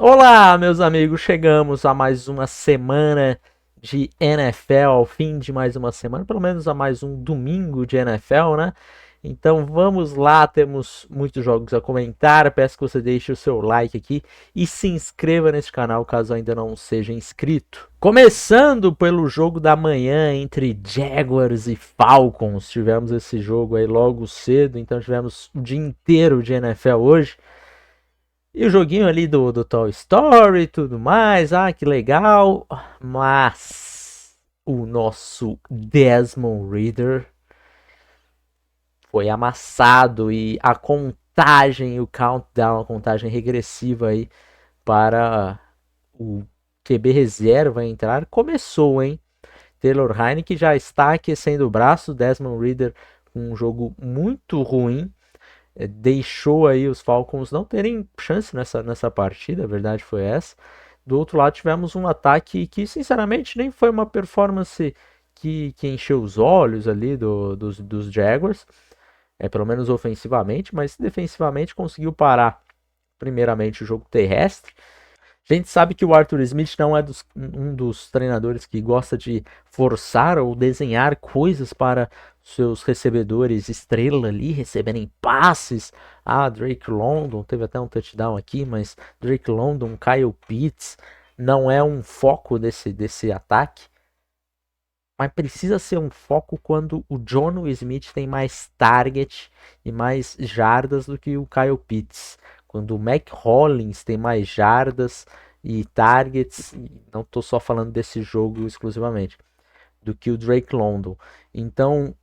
Olá, meus amigos, chegamos a mais uma semana de NFL, ao fim de mais uma semana, pelo menos a mais um domingo de NFL, né? Então vamos lá, temos muitos jogos a comentar. Peço que você deixe o seu like aqui e se inscreva nesse canal caso ainda não seja inscrito. Começando pelo jogo da manhã entre Jaguars e Falcons, tivemos esse jogo aí logo cedo, então tivemos o dia inteiro de NFL hoje. E o joguinho ali do Toy Story e tudo mais, que legal. Mas o nosso Desmond Ridder foi amassado e a contagem, o countdown, a contagem regressiva aí para o QB reserva entrar começou, hein? Taylor Heinicke já está aquecendo o braço, Desmond Ridder com um jogo muito ruim, deixou aí os Falcons não terem chance nessa partida, a verdade foi essa. Do outro lado tivemos um ataque que sinceramente nem foi uma performance que encheu os olhos ali dos Jaguars, pelo menos ofensivamente, mas defensivamente conseguiu parar primeiramente o jogo terrestre. A gente sabe que o Arthur Smith não é um dos treinadores que gosta de forçar ou desenhar coisas para seus recebedores estrela ali receberem passes. Drake London teve até um touchdown aqui, mas Drake London, Kyle Pitts não é um foco desse ataque. Mas precisa ser um foco quando o Jonnu Smith tem mais target e mais jardas do que o Kyle Pitts. Quando o Mac Hollins tem mais jardas e targets, não estou só falando desse jogo exclusivamente, do que o Drake London. Então,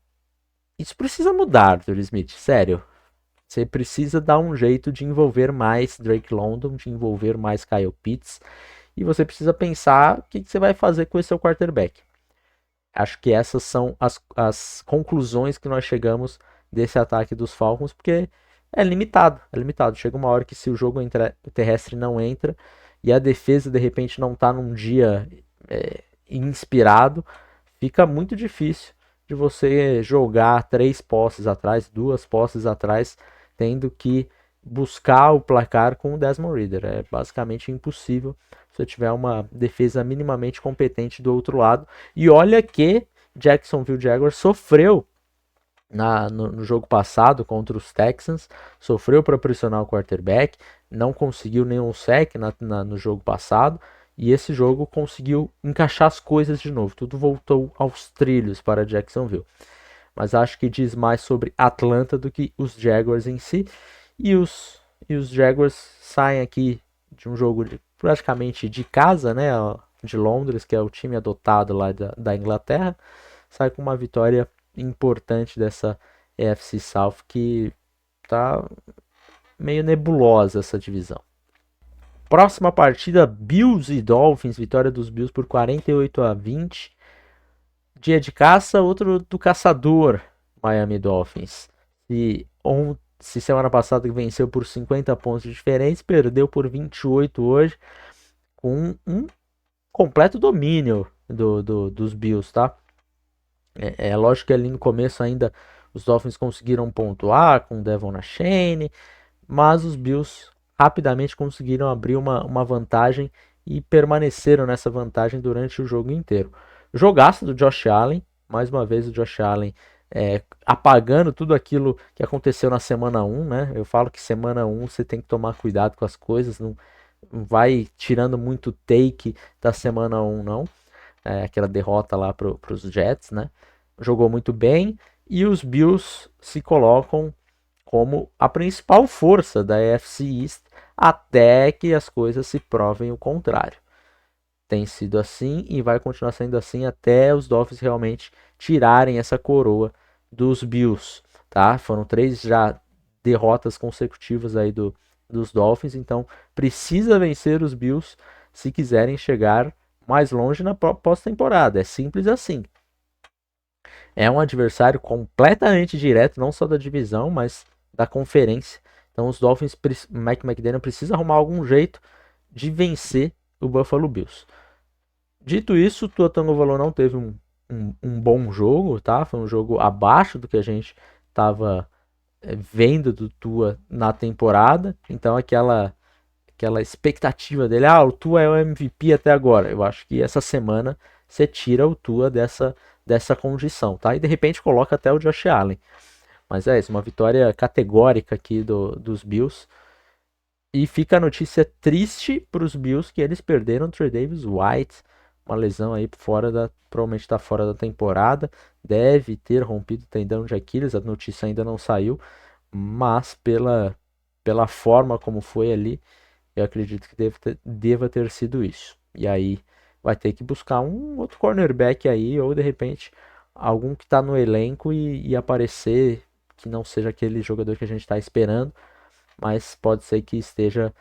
isso precisa mudar, Arthur Smith, sério. Você precisa dar um jeito de envolver mais Drake London, de envolver mais Kyle Pitts, e você precisa pensar o que você vai fazer com esse seu quarterback. Acho que essas são as conclusões que nós chegamos desse ataque dos Falcons, porque é limitado, é limitado. Chega uma hora que se o jogo terrestre não entra e a defesa de repente não está num dia inspirado, fica muito difícil de você jogar 3 posses atrás, 2 posses atrás, tendo que buscar o placar com o Desmond Ridder. É basicamente impossível se você tiver uma defesa minimamente competente do outro lado. E olha que Jacksonville Jaguars sofreu no jogo passado contra os Texans, sofreu para pressionar o quarterback, não conseguiu nenhum sack no jogo passado, e esse jogo conseguiu encaixar as coisas de novo, tudo voltou aos trilhos para Jacksonville. Mas acho que diz mais sobre Atlanta do que os Jaguars em si, e os Jaguars saem aqui de um jogo praticamente de casa, né, de Londres, que é o time adotado lá da Inglaterra, sai com uma vitória importante dessa AFC South, que tá meio nebulosa essa divisão. Próxima partida, Bills e Dolphins, vitória dos Bills por 48-20. Dia de caça, outro do caçador, Miami Dolphins. Se semana passada venceu por 50 pontos diferentes, perdeu por 28 hoje, com um completo domínio dos Bills, tá? É lógico que ali no começo ainda os Dolphins conseguiram pontuar com Devon Achane, mas os Bills rapidamente conseguiram abrir uma vantagem e permaneceram nessa vantagem durante o jogo inteiro. Jogaço do Josh Allen, mais uma vez o Josh Allen apagando tudo aquilo que aconteceu na semana 1, né? Eu falo que semana 1 você tem que tomar cuidado com as coisas, não vai tirando muito take da semana 1 não. Aquela derrota lá para os Jets, né? Jogou muito bem e os Bills se colocam como a principal força da AFC East até que as coisas se provem o contrário. Tem sido assim e vai continuar sendo assim até os Dolphins realmente tirarem essa coroa dos Bills, tá? Foram 3 já derrotas consecutivas aí dos Dolphins, então precisa vencer os Bills se quiserem chegar mais longe na pós-temporada. É simples assim. É um adversário completamente direto, não só da divisão, mas da conferência. Então os Dolphins, Mike McDaniel precisa arrumar algum jeito de vencer o Buffalo Bills. Dito isso, o Tua Tagovailoa não teve um bom jogo, tá? Foi um jogo abaixo do que a gente estava vendo do Tua na temporada. Então aquela expectativa dele, o Tua é o MVP até agora. Eu acho que essa semana você tira o Tua dessa condição, tá? E de repente coloca até o Josh Allen. Mas é isso, uma vitória categórica aqui dos Bills. E fica a notícia triste para os Bills que eles perderam o Trey Davis White, uma lesão aí provavelmente está fora da temporada, deve ter rompido o tendão de Aquiles, a notícia ainda não saiu, mas pela forma como foi ali, eu acredito que deva ter sido isso. E aí vai ter que buscar um outro cornerback aí, ou de repente algum que está no elenco e aparecer, que não seja aquele jogador que a gente está esperando, mas pode ser que esteja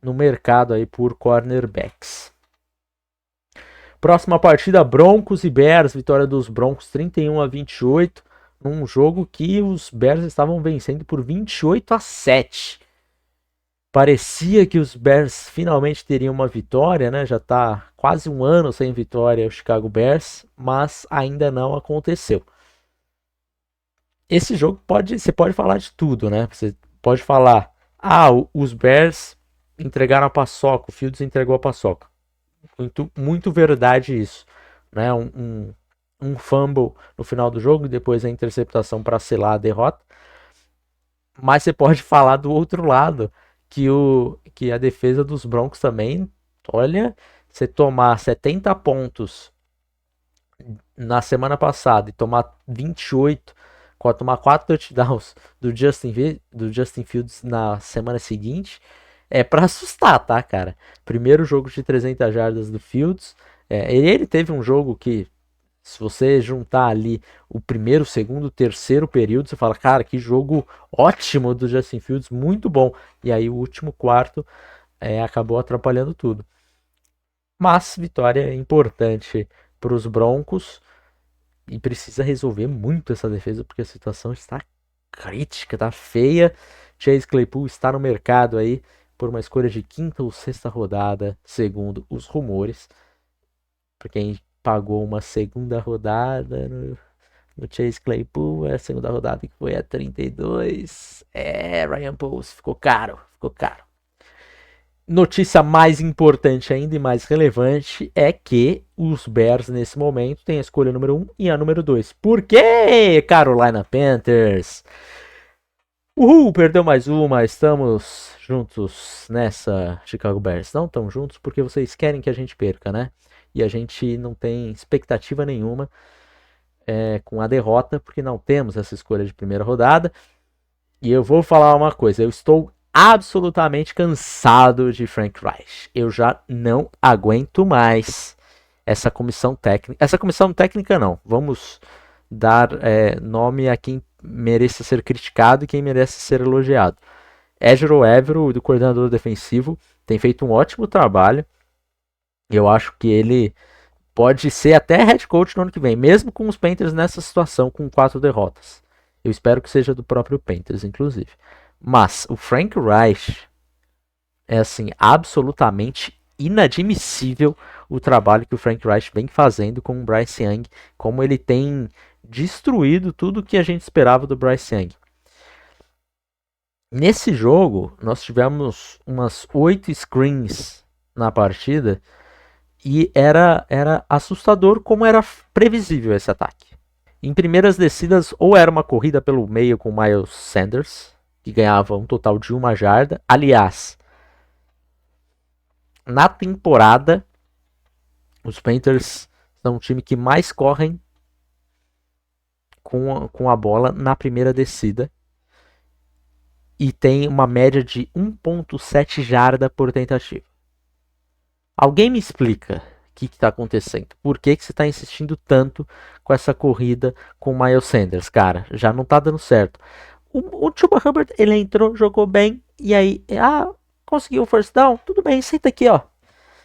no mercado aí por cornerbacks. Próxima partida, Broncos e Bears, vitória dos Broncos 31-28, num jogo que os Bears estavam vencendo por 28-7. Parecia que os Bears finalmente teriam uma vitória, né? Já está quase um ano sem vitória o Chicago Bears, mas ainda não aconteceu. Esse jogo você pode falar de tudo, né? Você pode falar, os Bears entregaram a paçoca, o Fields entregou a paçoca. Muito verdade isso, né? Um fumble no final do jogo e depois a interceptação para selar a derrota. Mas você pode falar do outro lado, que a defesa dos Broncos também, olha, você tomar 70 pontos na semana passada e tomar 28, tomar 4 touchdowns do Justin Fields na semana seguinte, é pra assustar, tá, cara? Primeiro jogo de 300 jardas do Fields, ele teve um jogo que, se você juntar ali o primeiro, segundo, terceiro período, você fala, cara, que jogo ótimo do Justin Fields, muito bom. E aí o último quarto acabou atrapalhando tudo. Mas vitória importante para os Broncos e precisa resolver muito essa defesa porque a situação está crítica, tá feia. Chase Claypool está no mercado aí por uma escolha de quinta ou sexta rodada, segundo os rumores. Para quem pagou uma segunda rodada no Chase Claypool, a segunda rodada que foi a 32. Ryan Poles, ficou caro. Notícia mais importante ainda e mais relevante é que os Bears nesse momento têm a escolha número 1 e a número 2. Por quê, Carolina Panthers? Perdeu mais uma, estamos juntos nessa, Chicago Bears. Não estão juntos porque vocês querem que a gente perca, né? E a gente não tem expectativa nenhuma com a derrota, porque não temos essa escolha de primeira rodada. E eu vou falar uma coisa, eu estou absolutamente cansado de Frank Reich. Eu já não aguento mais essa comissão técnica. Essa comissão técnica não, vamos dar nome a quem merece ser criticado e quem merece ser elogiado. Ejiro Evero, do coordenador defensivo, tem feito um ótimo trabalho. Eu acho que ele pode ser até head coach no ano que vem, mesmo com os Panthers nessa situação, com 4 derrotas. Eu espero que seja do próprio Panthers, inclusive. Mas o Frank Reich é assim, absolutamente inadmissível o trabalho que o Frank Reich vem fazendo com o Bryce Young, como ele tem destruído tudo que a gente esperava do Bryce Young. Nesse jogo, nós tivemos umas 8 screens na partida e era assustador como era previsível esse ataque. Em primeiras descidas, ou era uma corrida pelo meio com o Miles Sanders, que ganhava um total de 1 jarda. Aliás, na temporada, os Panthers são o time que mais correm com a bola na primeira descida. E tem uma média de 1.7 jarda por tentativa. Alguém me explica o que está acontecendo? Por que você está insistindo tanto com essa corrida com o Miles Sanders? Cara, já não está dando certo. O Chuba Hubbard, ele entrou, jogou bem, e aí, conseguiu o first down? Tudo bem, senta aqui, ó.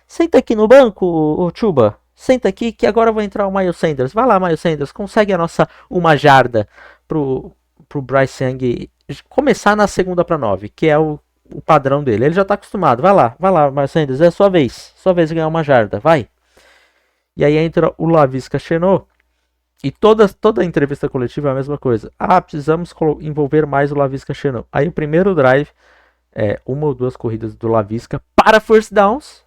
Senta aqui no banco, o Chuba. Senta aqui que agora vai entrar o Miles Sanders. Vai lá, Miles Sanders, consegue a nossa 1 jarda pro Bryce Young começar na 2ª para 9, que é o padrão dele. Ele já tá acostumado. Vai lá, Miles Sanders, é sua vez de ganhar 1 jarda, vai. E aí entra o Laviska Shenault. E toda a entrevista coletiva é a mesma coisa. Precisamos envolver mais o Laviska Shenault. Aí o primeiro drive, uma ou duas corridas do Laviska para first downs.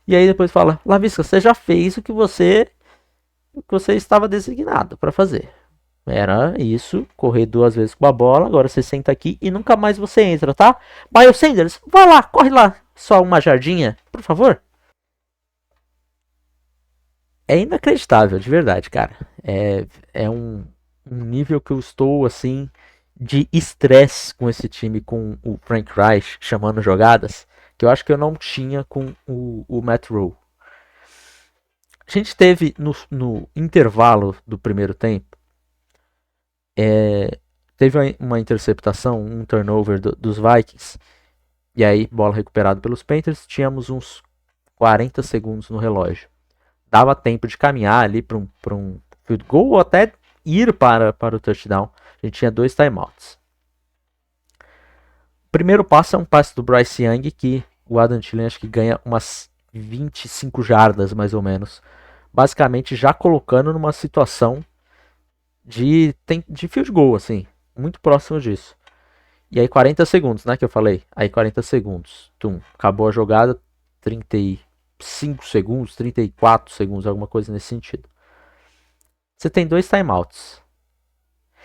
E aí depois fala, Laviska, você já fez o que você estava designado para fazer. Era isso, correr 2 vezes com a bola, agora você senta aqui e nunca mais você entra, tá? Miles Sanders, vai lá, corre lá, só uma jardinha, por favor. É inacreditável, de verdade, cara. É um nível que eu estou, assim, de estresse com esse time, com o Frank Reich chamando jogadas, que eu acho que eu não tinha com o Matt Rule. A gente teve no intervalo do primeiro tempo, teve uma interceptação, um turnover dos Vikings, e aí bola recuperada pelos Panthers, tínhamos uns 40 segundos no relógio. Dava tempo de caminhar ali para um field goal ou até ir para o touchdown. A gente tinha 2 timeouts. O primeiro passo é um passe do Bryce Young que o Adam Thielen acho que ganha umas 25 jardas mais ou menos. Basicamente já colocando numa situação de field goal, assim, muito próximo disso. E aí 40 segundos, né, que eu falei. Aí 40 segundos. Acabou a jogada, 35 segundos, 34 segundos, alguma coisa nesse sentido. Você tem 2 timeouts.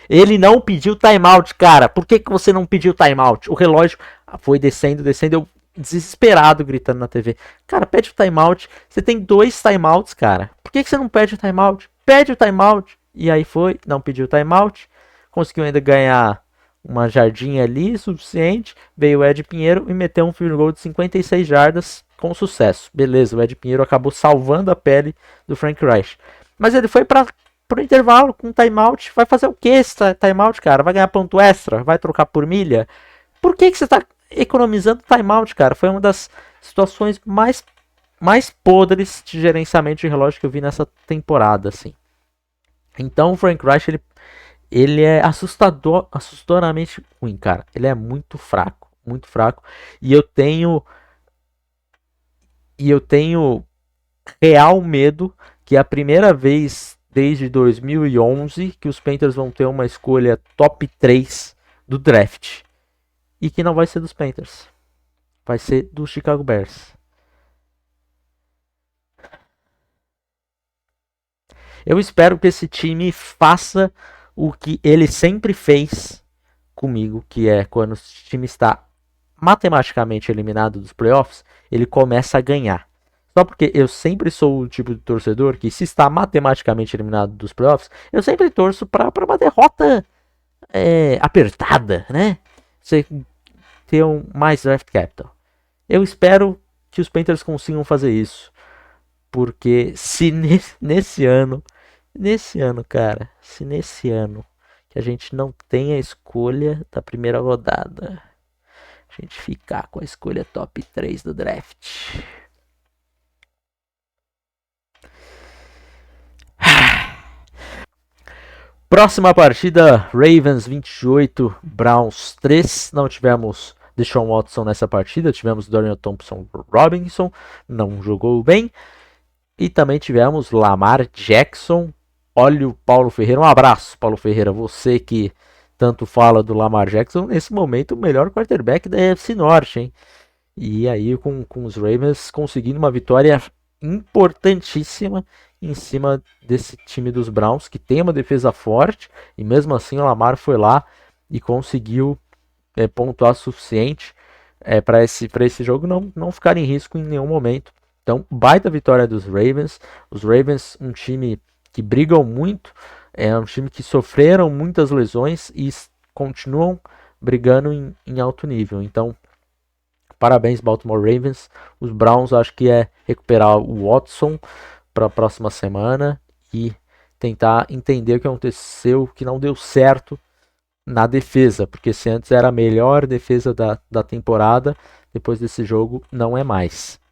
Ele não pediu timeout, cara. Por que você não pediu timeout? O relógio foi descendo, eu desesperado gritando na TV. Cara, pede o timeout. Você tem 2 timeouts, cara. Por que você não pede o timeout? Pede o timeout. E aí foi, não pediu timeout. Conseguiu ainda ganhar uma jardinha ali, suficiente. Veio o Ed Pinheiro e meteu um field goal de 56 jardas com sucesso. Beleza, o Ed Pinheiro acabou salvando a pele do Frank Reich. Mas ele foi para pro intervalo com timeout. Vai fazer o que esse timeout, cara? Vai ganhar ponto extra? Vai trocar por milha? Por que você está economizando timeout, cara? Foi uma das situações mais podres de gerenciamento de relógio que eu vi nessa temporada, assim. Então o Frank Reich, ele é assustadoramente ruim, cara. Ele é muito fraco, muito fraco. E eu tenho real medo que a primeira vez desde 2011 que os Panthers vão ter uma escolha top 3 do draft. E que não vai ser dos Panthers. Vai ser do Chicago Bears. Eu espero que esse time faça o que ele sempre fez comigo, que é quando o time está matematicamente eliminado dos playoffs, ele começa a ganhar. Só porque eu sempre sou o tipo de torcedor que, se está matematicamente eliminado dos playoffs, eu sempre torço para uma derrota apertada, né? Você ter mais draft capital. Eu espero que os Panthers consigam fazer isso. Porque se nesse ano, cara, se nesse ano que a gente não tem a escolha da primeira rodada, a gente ficar com a escolha top 3 do draft. Próxima partida, Ravens 28, Browns 3. Não tivemos Deshaun Watson nessa partida, tivemos Dorian Thompson-Robinson, não jogou bem. E também tivemos Lamar Jackson. Olha o Paulo Ferreira, um abraço, Paulo Ferreira, você que tanto fala do Lamar Jackson, nesse momento o melhor quarterback da NFC Norte, hein? E aí com os Ravens conseguindo uma vitória importantíssima em cima desse time dos Browns, que tem uma defesa forte, e mesmo assim o Lamar foi lá e conseguiu pontuar suficiente para esse jogo não ficar em risco em nenhum momento. Então, baita vitória dos Ravens. Os Ravens, um time que brigam muito, é um time que sofreram muitas lesões e continuam brigando em alto nível. Então, parabéns, Baltimore Ravens. Os Browns, acho que é recuperar o Watson para a próxima semana e tentar entender o que aconteceu, o que não deu certo na defesa, porque se antes era a melhor defesa da temporada, depois desse jogo não é mais.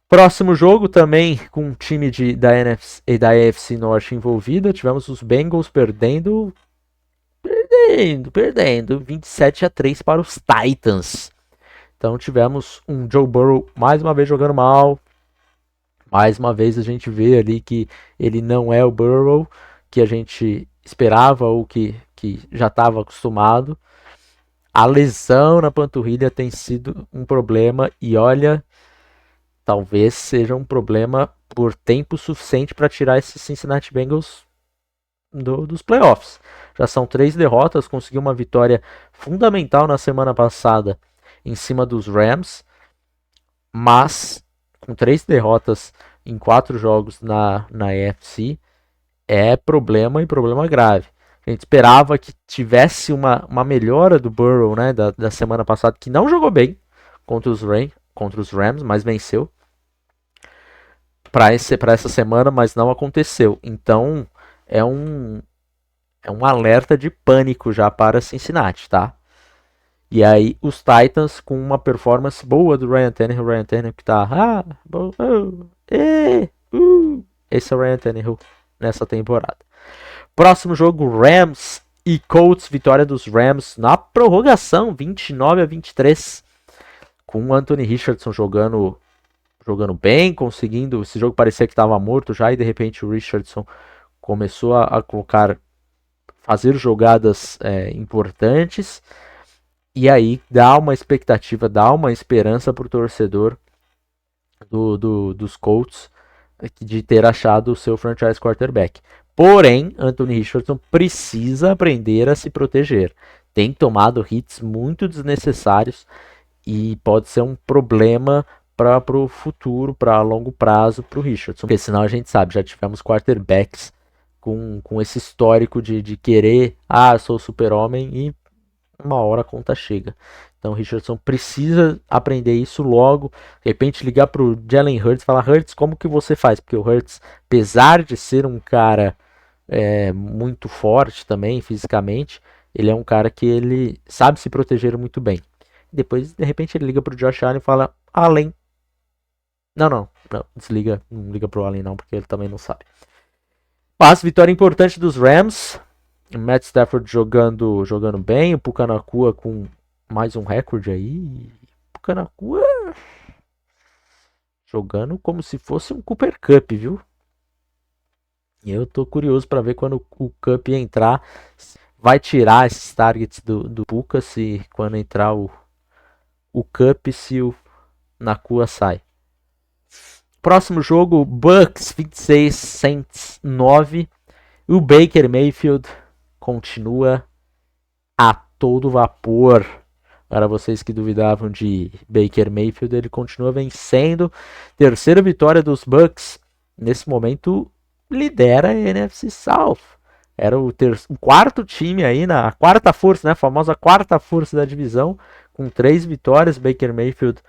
Próximo jogo também com um time da NFC e da AFC Norte envolvida, tivemos os Bengals perdendo 27-3 para os Titans. Então tivemos um Joe Burrow mais uma vez jogando mal. Mais uma vez a gente vê ali que ele não é o Burrow que a gente esperava ou que já estava acostumado. A lesão na panturrilha tem sido um problema e olha, talvez seja um problema por tempo suficiente para tirar esses Cincinnati Bengals dos playoffs. Já são 3 derrotas, conseguiu uma vitória fundamental na semana passada em cima dos Rams, mas com 3 derrotas em 4 jogos na AFC, é problema e problema grave. A gente esperava que tivesse uma melhora do Burrow, né, da semana passada, que não jogou bem contra os Rams, mas venceu para essa semana, mas não aconteceu. Então é um alerta de pânico já para Cincinnati, tá? E aí os Titans com uma performance boa do Ryan Tannehill que tá esse é o Ryan Tannehill nessa temporada. Próximo jogo, Rams e Colts, vitória dos Rams na prorrogação, 29-23, com o Anthony Richardson jogando bem, conseguindo, esse jogo parecia que estava morto já, e de repente o Richardson começou a fazer jogadas importantes, e aí dá uma expectativa, dá uma esperança para o torcedor dos Colts de ter achado o seu franchise quarterback. Porém, Anthony Richardson precisa aprender a se proteger. Tem tomado hits muito desnecessários e pode ser um problema para o futuro, para longo prazo, para o Richardson. Porque senão a gente sabe, já tivemos quarterbacks com esse histórico de querer, eu sou o super-homem, e uma hora a conta chega. Então o Richardson precisa aprender isso logo. De repente ligar para o Jalen Hurts e falar: Hurts, como que você faz? Porque o Hurts, apesar de ser um cara muito forte também fisicamente, ele é um cara que ele sabe se proteger muito bem. Depois, de repente, ele liga para o Josh Allen e fala: Allen. Não, desliga. Não liga para o Allen não, porque ele também não sabe. Mas vitória importante dos Rams. O Matt Stafford jogando bem. O Puka Nacua com mais um recorde aí. Puka Nacua jogando como se fosse um Cooper Kupp, viu? E eu tô curioso para ver quando o Kupp entrar, vai tirar esses targets do Puka, se quando entrar o Kupp, se o Nacua sai. Próximo jogo, Bucks 26, Saints 9. O Baker Mayfield continua a todo vapor. Para vocês que duvidavam de Baker Mayfield, ele continua vencendo. Terceira vitória dos Bucks. Nesse momento, lidera a NFC South. Era o quarto time aí, na quarta força, né? A famosa quarta força da divisão. Com 3 vitórias, Baker Mayfield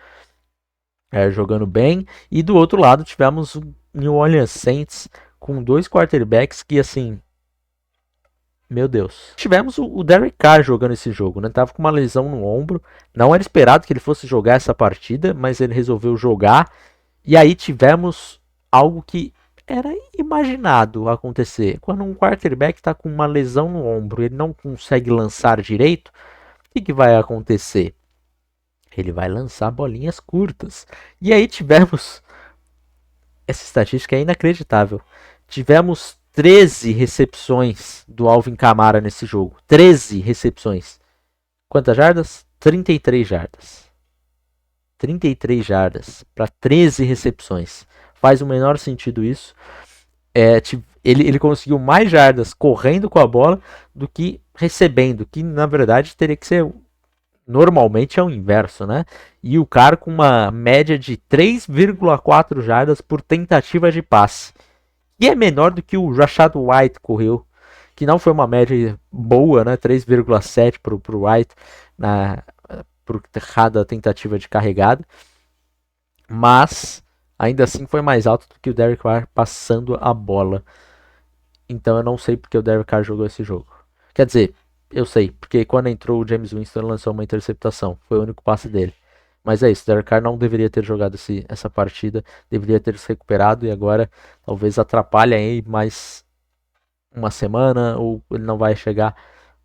jogando bem. E do outro lado, tivemos o New Orleans Saints com 2 quarterbacks que, assim, meu Deus. Tivemos o Derek Carr jogando esse jogo, né? Tava com uma lesão no ombro. Não era esperado que ele fosse jogar essa partida, mas ele resolveu jogar. E aí tivemos algo que era imaginado acontecer. Quando um quarterback está com uma lesão no ombro, ele não consegue lançar direito, o que vai acontecer? Ele vai lançar bolinhas curtas. E aí tivemos, essa estatística é inacreditável, tivemos 13 recepções do Alvin Kamara nesse jogo. 13 recepções. Quantas jardas? 33 jardas. 33 jardas para 13 recepções. Faz o menor sentido isso. Ele conseguiu mais jardas correndo com a bola do que recebendo, que na verdade teria que ser, normalmente é o inverso, né? E o cara com uma média de 3,4 jardas por tentativa de passe, e é menor do que o Rashad White correu, que não foi uma média boa, né? 3,7 para o White por cada tentativa de carregada, mas ainda assim foi mais alto do que o Derek Carr passando a bola. Então eu não sei porque o Derek Carr jogou esse jogo. Quer dizer, eu sei, porque quando entrou o James Winston ele lançou uma interceptação, foi o único passe dele. Mas é isso, o Derek Carr não deveria ter jogado essa partida, deveria ter se recuperado, e agora talvez atrapalhe aí mais uma semana, ou ele não vai chegar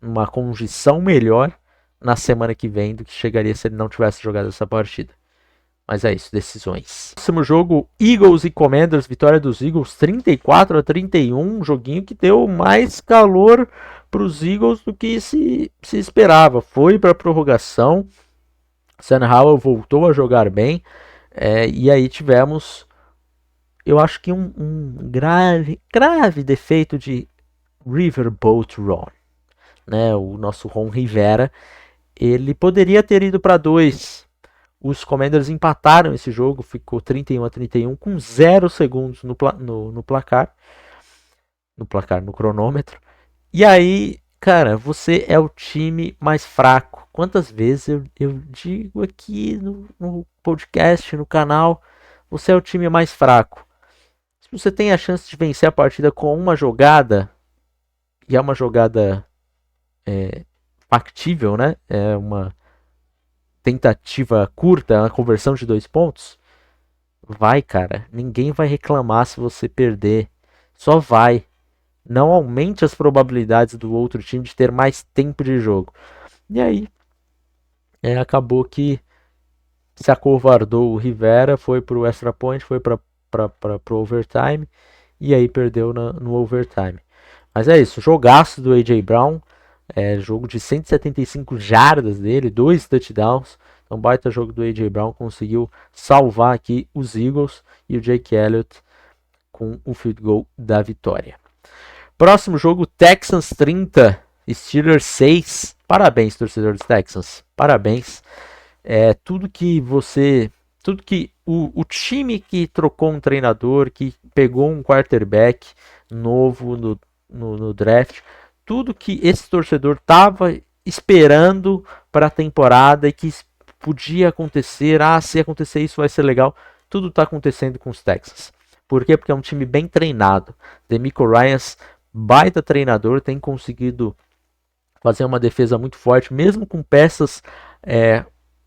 numa condição melhor na semana que vem do que chegaria se ele não tivesse jogado essa partida. Mas é isso, decisões. Próximo jogo, Eagles e Commanders, vitória dos Eagles 34-31, um joguinho que deu mais calor para os Eagles do que se esperava. Foi para a prorrogação, Sam Howell voltou a jogar bem, e aí tivemos, eu acho que um grave defeito de Riverboat Ron, né? O nosso Ron Rivera, ele poderia ter ido para 2. Os Commanders empataram esse jogo, ficou 31-31 com 0 segundos no placar, no cronômetro. E aí, cara, você é o time mais fraco. Quantas vezes eu digo aqui no podcast, no canal, você é o time mais fraco. Se você tem a chance de vencer a partida com uma jogada, e é uma jogada factível, né? É uma tentativa curta, uma conversão de 2 pontos. Vai, cara. Ninguém vai reclamar se você perder. Só vai. Não aumente as probabilidades do outro time de ter mais tempo de jogo. E aí, acabou que se acovardou o Rivera, foi pro extra point, foi para pro overtime, e aí perdeu no overtime. Mas é isso, jogaço do A.J. Brown, jogo de 175 jardas dele, 2 touchdowns, então baita jogo do A.J. Brown, conseguiu salvar aqui os Eagles e o Jake Elliott com o field goal da vitória. Próximo jogo, Texans 30, Steelers 6. Parabéns, torcedor dos Texans. Parabéns. Tudo que o time que trocou um treinador, que pegou um quarterback novo no draft, tudo que esse torcedor estava esperando para a temporada e que podia acontecer, se acontecer isso vai ser legal, tudo está acontecendo com os Texans. Por quê? Porque é um time bem treinado. DeMeco Ryans, baita treinador, tem conseguido fazer uma defesa muito forte, mesmo com peças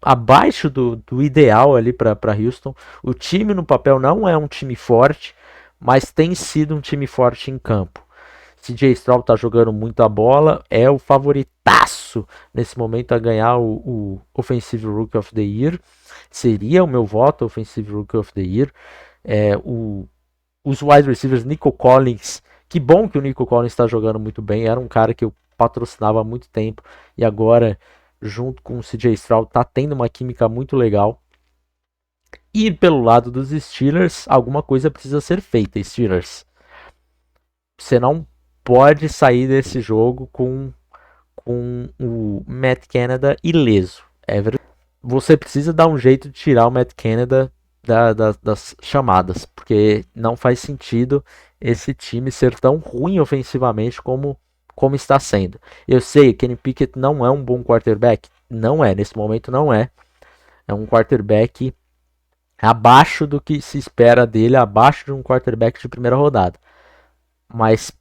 abaixo do ideal ali para Houston. O time no papel não é um time forte, mas tem sido um time forte em campo. CJ Stroud está jogando muita bola, é o favoritaço nesse momento a ganhar o Offensive Rookie of the Year. Seria o meu voto, Offensive Rookie of the Year. Os wide receivers, Nico Collins, que bom que o Nico Collins está jogando muito bem, era um cara que eu patrocinava há muito tempo, e agora, junto com o CJ Stroud, tá tendo uma química muito legal. E pelo lado dos Steelers, alguma coisa precisa ser feita, Steelers. Você não pode sair desse jogo com o Matt Canada ileso. Você precisa dar um jeito de tirar o Matt Canada das chamadas, porque não faz sentido esse time ser tão ruim ofensivamente como está sendo. Eu sei, Kenny Pickett não é um bom quarterback, não é, nesse momento não é. É um quarterback abaixo do que se espera dele, abaixo de um quarterback de primeira rodada. Mas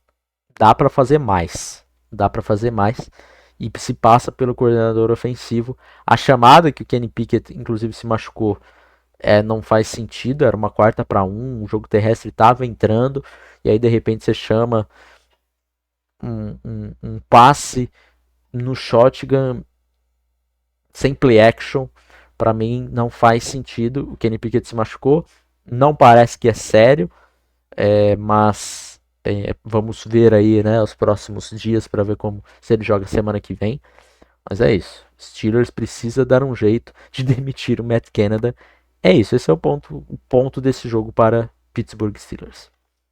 dá para fazer mais, e se passa pelo coordenador ofensivo. A chamada que o Kenny Pickett inclusive se machucou não faz sentido, era uma 4ª-1, o jogo terrestre estava entrando, e aí de repente você chama um passe no shotgun sem play action. Para mim não faz sentido. O Kenny Pickett se machucou, não parece que é sério, mas vamos ver aí, né, os próximos dias para ver se ele joga semana que vem. Mas é isso, Steelers precisa dar um jeito de demitir o Matt Canada. É isso, esse é o ponto desse jogo para Pittsburgh Steelers.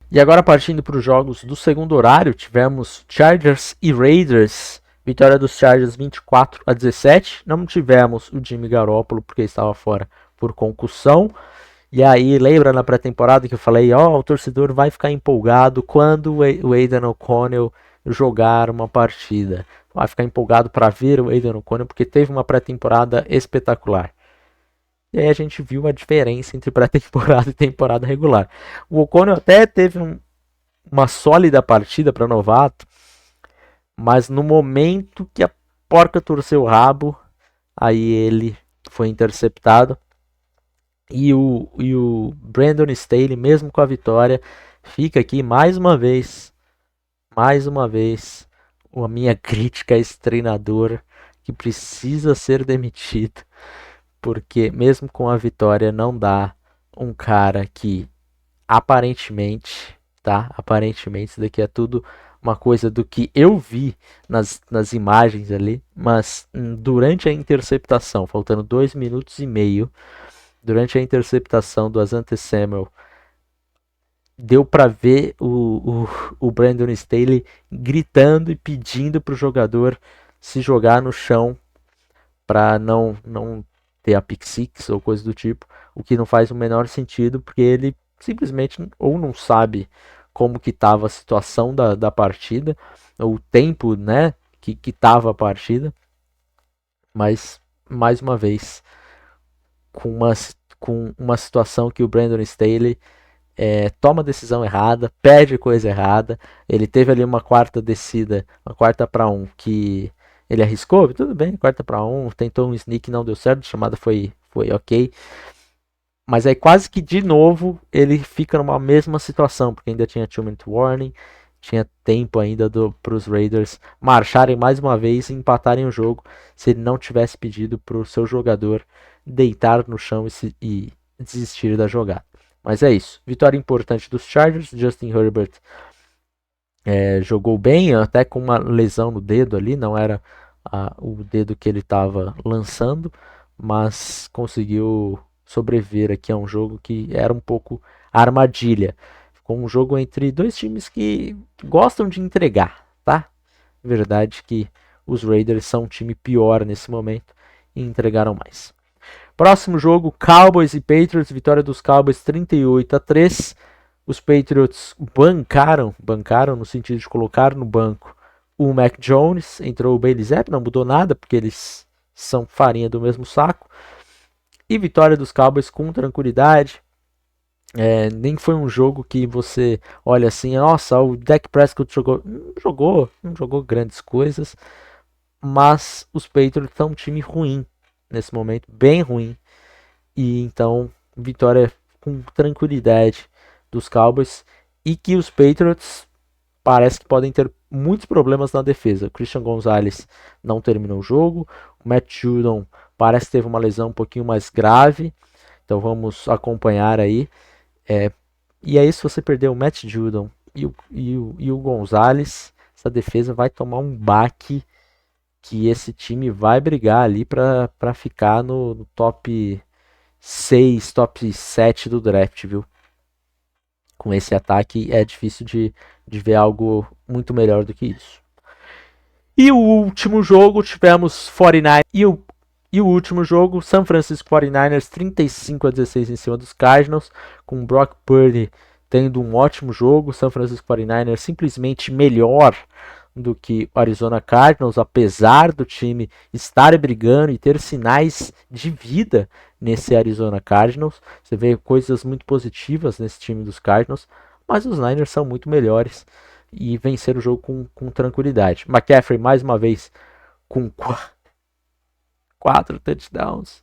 E agora, partindo para os jogos do segundo horário, tivemos Chargers e Raiders. Vitória dos Chargers 24-17. Não tivemos o Jimmy Garoppolo porque estava fora por concussão. E aí, lembra na pré-temporada que eu falei, o torcedor vai ficar empolgado quando o Aidan O'Connell jogar uma partida. Vai ficar empolgado para ver o Aidan O'Connell porque teve uma pré-temporada espetacular. E aí a gente viu a diferença entre pré-temporada e temporada regular. O O'Connell até teve uma sólida partida para novato, mas no momento que a porca torceu o rabo, aí ele foi interceptado. E o Brandon Staley, mesmo com a vitória, fica aqui mais uma vez, a minha crítica a esse treinador que precisa ser demitido. Porque mesmo com a vitória não dá um cara que aparentemente, isso daqui é tudo uma coisa do que eu vi nas imagens ali, mas durante a interceptação, faltando 2 minutos e meio, durante a interceptação do Asante Samuel, deu para ver o Brandon Staley gritando e pedindo para o jogador se jogar no chão para não ter a pick six ou coisa do tipo, o que não faz o menor sentido, porque ele simplesmente ou não sabe como que estava a situação da partida, ou o tempo, né, que estava a partida, mas mais uma vez com uma situação que o Brandon Staley toma decisão errada, perde coisa errada. Ele teve ali uma quarta descida, uma quarta para um que ele arriscou, tudo bem, quarta para um, tentou um sneak, não deu certo, a chamada foi ok. Mas aí quase que de novo ele fica numa mesma situação, porque ainda tinha 2-minute warning, tinha tempo ainda para os Raiders marcharem mais uma vez e empatarem o jogo, se ele não tivesse pedido para o seu jogador deitar no chão e desistir da jogada. Mas é isso. Vitória importante dos Chargers. Justin Herbert jogou bem, até com uma lesão no dedo ali. Não era o dedo que ele estava lançando, mas conseguiu sobreviver aqui a um jogo que era um pouco armadilha. Ficou um jogo entre dois times que gostam de entregar, tá? Verdade que os Raiders são um time pior nesse momento e entregaram mais. Próximo jogo, Cowboys e Patriots, vitória dos Cowboys 38-3. Os Patriots bancaram no sentido de colocar no banco o Mac Jones, entrou o Bailey Zappe, não mudou nada, porque eles são farinha do mesmo saco. E vitória dos Cowboys com tranquilidade. Nem foi um jogo que você olha assim, nossa, o Dak Prescott não jogou grandes coisas, mas os Patriots são um time ruim nesse momento, bem ruim. E então, vitória com tranquilidade dos Cowboys. E que os Patriots parece que podem ter muitos problemas na defesa. O Christian Gonzalez não terminou o jogo. O Matt Judon parece que teve uma lesão um pouquinho mais grave. Então vamos acompanhar aí. E aí, se você perder o Matt Judon e o Gonzalez, essa defesa vai tomar um baque que esse time vai brigar ali para ficar no top 6, top 7 do draft, viu? Com esse ataque é difícil de ver algo muito melhor do que isso. E o último jogo, tivemos 49 e o último jogo, San Francisco 49ers 35-16 em cima dos Cardinals, com Brock Purdy tendo um ótimo jogo. San Francisco 49ers simplesmente melhor do que o Arizona Cardinals, apesar do time estar brigando e ter sinais de vida nesse Arizona Cardinals. Você vê coisas muito positivas nesse time dos Cardinals, mas os Niners são muito melhores e venceram o jogo com tranquilidade. McCaffrey mais uma vez com 4 touchdowns.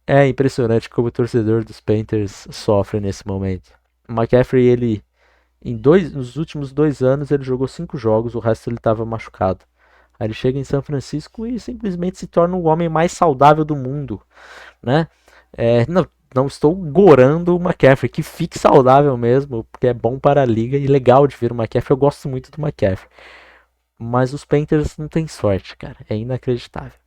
É impressionante como o torcedor dos Panthers sofre nesse momento. O McCaffrey, ele nos últimos 2 anos ele jogou 5 jogos, o resto ele estava machucado. Aí ele chega em São Francisco e simplesmente se torna o homem mais saudável do mundo, né? Não estou gorando o McCaffrey, que fique saudável mesmo, porque é bom para a liga e legal de ver o McCaffrey. Eu gosto muito do McCaffrey, mas os Panthers não têm sorte, cara, é inacreditável.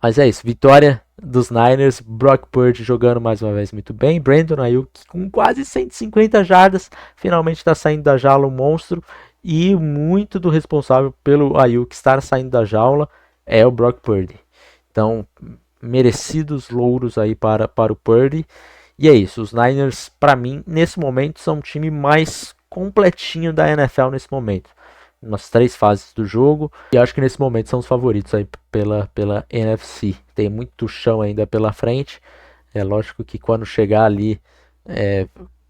Mas é isso, vitória dos Niners, Brock Purdy jogando mais uma vez muito bem, Brandon Ayuk com quase 150 jardas, finalmente está saindo da jaula o monstro, e muito do responsável pelo Ayuk estar saindo da jaula é o Brock Purdy. Então, merecidos louros aí para o Purdy, e é isso, os Niners, para mim, nesse momento, são o time mais completinho da NFL nesse momento. Nas 3 fases do jogo. E acho que nesse momento são os favoritos aí pela NFC. Tem muito chão ainda pela frente. É lógico que quando chegar ali,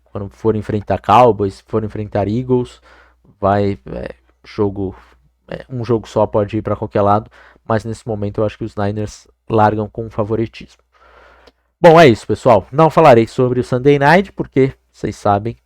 quando for enfrentar Cowboys, for enfrentar Eagles, um jogo só pode ir para qualquer lado. Mas nesse momento eu acho que os Niners largam com favoritismo. Bom, é isso, pessoal. Não falarei sobre o Sunday Night, porque vocês sabem,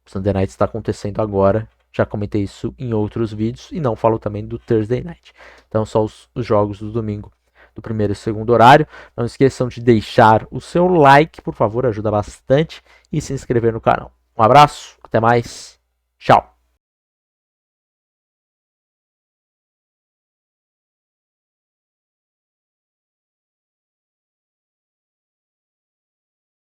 o Sunday Night está acontecendo agora. Já comentei isso em outros vídeos e não falo também do Thursday Night. Então só os jogos do domingo, do primeiro e segundo horário. Não esqueçam de deixar o seu like, por favor, ajuda bastante, e se inscrever no canal. Um abraço, até mais, tchau!